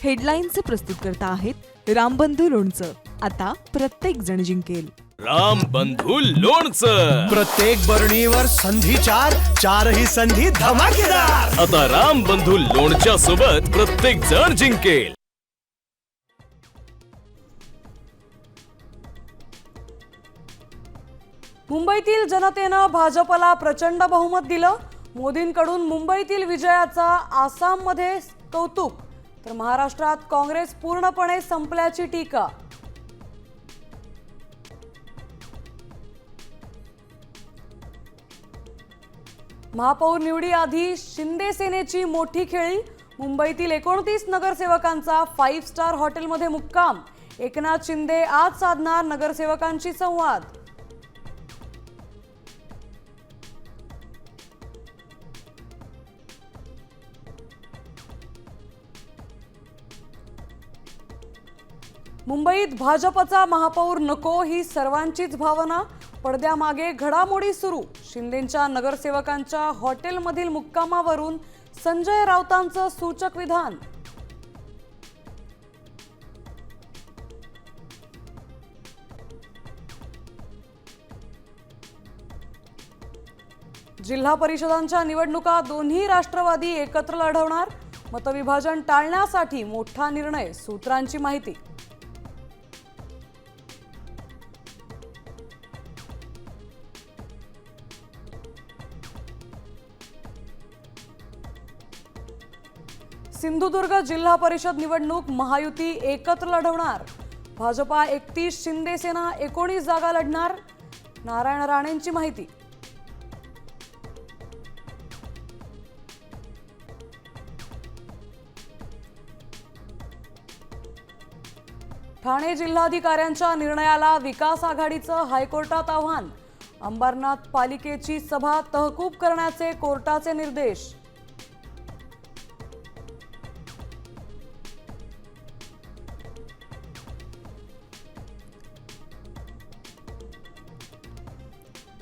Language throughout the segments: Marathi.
हेडलाईन्सचे प्रस्तुतकर्ता आहेत रामबंधू लोणचं. आता प्रत्येक जण जिंकेल. रामबंधू लोणचं. प्रत्येक बरणीवर संधी चारही संधी धमाकेदार. आता रामबंधू लोणच्या सोबत प्रत्येक जण जिंकेल. मुंबईतील जनतेनं भाजपला प्रचंड बहुमत दिलं. मोदींकडून मुंबईतील विजयाचा आसाममध्ये कौतुक, तर महाराष्ट्रात काँग्रेस पूर्णपणे संपल्याची टीका. महापौर निवडीआधी शिंदे सेनेची मोठी खेळी. मुंबईतील 29 नगरसेवकांचा 5 स्टार हॉटेलमध्ये मुक्काम. एकनाथ शिंदे आज साधणार नगरसेवकांशी संवाद. मुंबईत भाजपचा महापौर नको ही सर्वांचीच भावना. पडद्यामागे घडामोडी सुरू. शिंदेंच्या नगरसेवकांच्या हॉटेलमधील मुक्कामावरून संजय राऊतांचं सूचक विधान. जिल्हा परिषदांच्या निवडणुका दोन्ही राष्ट्रवादी एकत्र लढवणार. मतविभाजन टाळण्यासाठी मोठा निर्णय, सूत्रांची माहिती. सिंधुदुर्ग जिल्हा परिषद निवडणूक महायुती एकत्र लढवणार. भाजपा 31, शिंदे सेना 19 जागा लढणार. नारायण राणेंची माहिती. ठाणे जिल्हाधिकाऱ्यांच्या निर्णयाला विकास आघाडीचं हायकोर्टात आव्हान. अंबरनाथ पालिकेची सभा तहकूब करण्याचे कोर्टाचे निर्देश.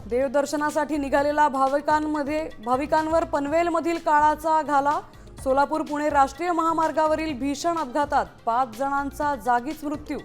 देवदर्शनासाठी निघालेल्या भाविकांवर पनवेलमधील काळाचा घाला. सोलापूर पुणे राष्ट्रीय महामार्गावरील भीषण अपघातात 5 जणांचा जागीच मृत्यू.